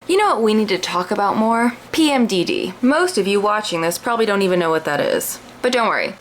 You know what we need to talk about more? PMDD. Most of you watching this probably don't even know what that is. But don't worry,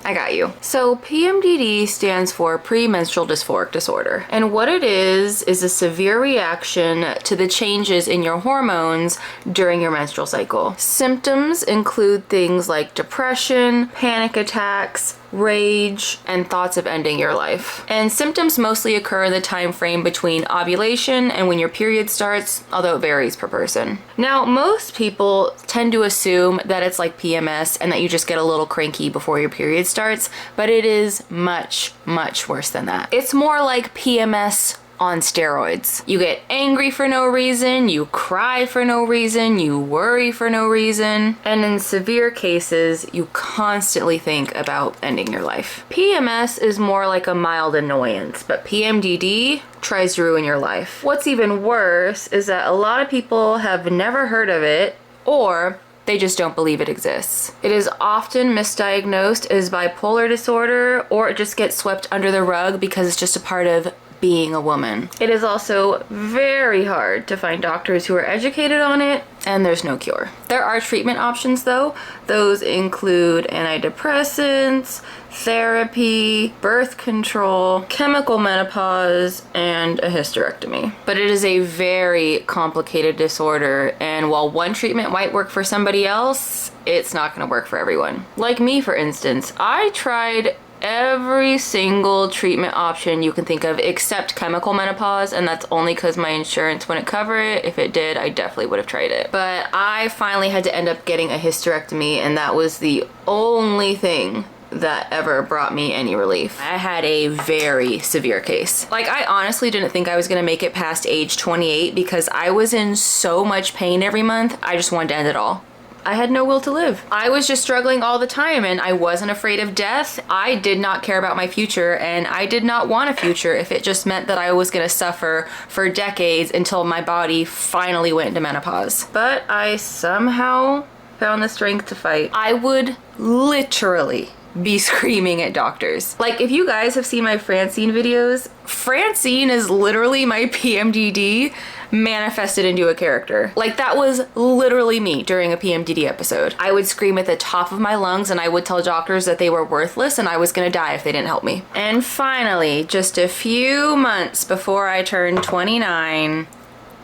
I got you. So PMDD stands for premenstrual dysphoric disorder. And what it is a severe reaction to the changes in your hormones during your menstrual cycle. Symptoms include things like depression, panic attacks, rage, and thoughts of ending your life. And symptoms mostly occur in the time frame between ovulation and when your period starts, although it varies per person. Now, most people tend to assume that it's like PMS and that you just get a little cranky before your period starts, but it is much, much worse than that. It's more like PMS on steroids. You get angry for no reason, you cry for no reason, you worry for no reason, and in severe cases, you constantly think about ending your life. PMS is more like a mild annoyance, but PMDD tries to ruin your life. What's even worse is that a lot of people have never heard of it, or they just don't believe it exists. It is often misdiagnosed as bipolar disorder, or it just gets swept under the rug because it's just a part of being a woman. It is also very hard to find doctors who are educated on it, and there's no cure. There are treatment options though. Those include antidepressants, therapy, birth control, chemical menopause, and a hysterectomy. But it is a very complicated disorder, and while one treatment might work for somebody else, it's not gonna work for everyone. Like me, for instance, I tried every single treatment option you can think of except chemical menopause, and that's only because my insurance wouldn't cover it. If it did, I definitely would have tried it. But I finally had to end up getting a hysterectomy, and that was the only thing that ever brought me any relief. I had a very severe case. Like, I honestly didn't think I was gonna make it past age 28 because I was in so much pain every month. I just wanted to end it all. I had no will to live. I was just struggling all the time, and I wasn't afraid of death. I did not care about my future, and I did not want a future if it just meant that I was gonna suffer for decades until my body finally went into menopause. But I somehow found the strength to fight. I would literally be screaming at doctors. Like, if you guys have seen my Francine videos, Francine is literally my PMDD manifested into a character. Like, that was literally me during a PMDD episode. I would scream at the top of my lungs, and I would tell doctors that they were worthless and I was gonna die if they didn't help me. And finally, just a few months before I turned 29,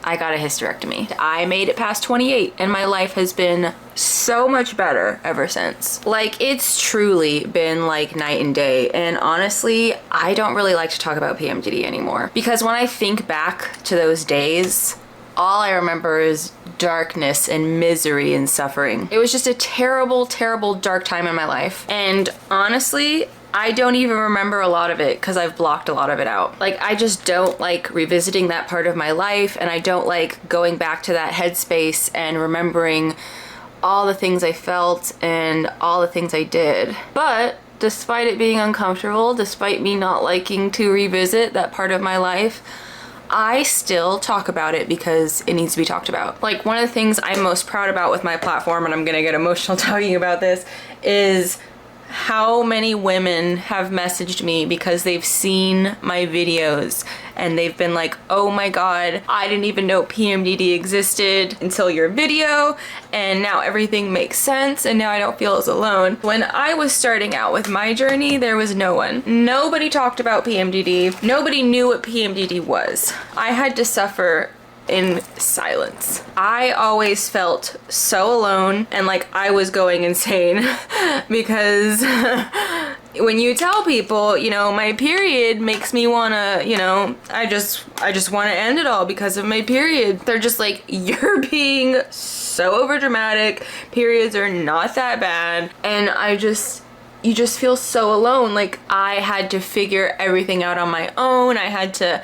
I got a hysterectomy. I made it past 28, and my life has been so much better ever since. Like, it's truly been like night and day. And honestly, I don't really like to talk about PMDD anymore, because when I think back to those days, all I remember is darkness and misery and suffering. It was just a terrible, terrible dark time in my life. And honestly, I don't even remember a lot of it because I've blocked a lot of it out. Like, I just don't like revisiting that part of my life, and I don't like going back to that headspace and remembering all the things I felt and all the things I did. But despite it being uncomfortable, despite me not liking to revisit that part of my life, I still talk about it because it needs to be talked about. Like, one of the things I'm most proud about with my platform, and I'm gonna get emotional talking about this, is how many women have messaged me because they've seen my videos and they've been like, oh my god, I didn't even know PMDD existed until your video, and now everything makes sense, and now I don't feel as alone. When I was starting out with my journey, there was no one. Nobody talked about PMDD. Nobody knew what PMDD was. I had to suffer in silence. I always felt so alone and like I was going insane because when you tell people, you know, my period makes me wanna, you know, I just wanna end it all because of my period. They're just like, you're being so overdramatic. Periods are not that bad. And you just feel so alone. Like, I had to figure everything out on my own. I had to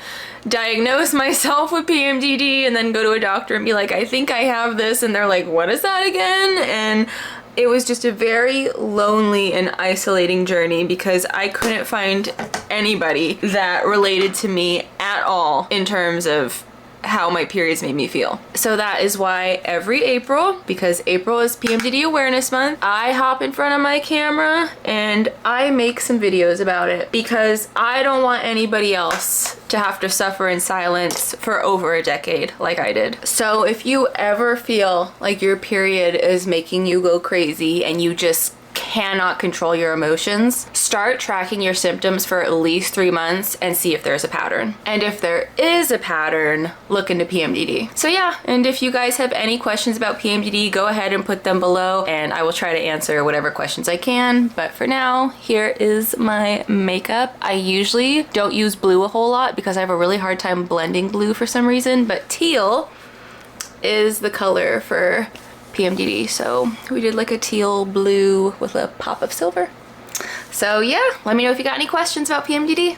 diagnose myself with PMDD and then go to a doctor and be like, I think I have this, and they're like, what is that again? And it was just a very lonely and isolating journey because I couldn't find anybody that related to me at all in terms of how my periods made me feel. So that is why every April, because April is PMDD Awareness Month, I hop in front of my camera and I make some videos about it because I don't want anybody else to have to suffer in silence for over a decade like I did. So if you ever feel like your period is making you go crazy and you just cannot control your emotions, start tracking your symptoms for at least 3 months and see if there's a pattern. And if there is a pattern, look into PMDD. So yeah, and if you guys have any questions about PMDD, go ahead and put them below and I will try to answer whatever questions I can. But for now, here is my makeup. I usually don't use blue a whole lot because I have a really hard time blending blue for some reason, but teal is the color for PMDD, so we did like a teal blue with a pop of silver. So yeah, let me know if you got any questions about PMDD.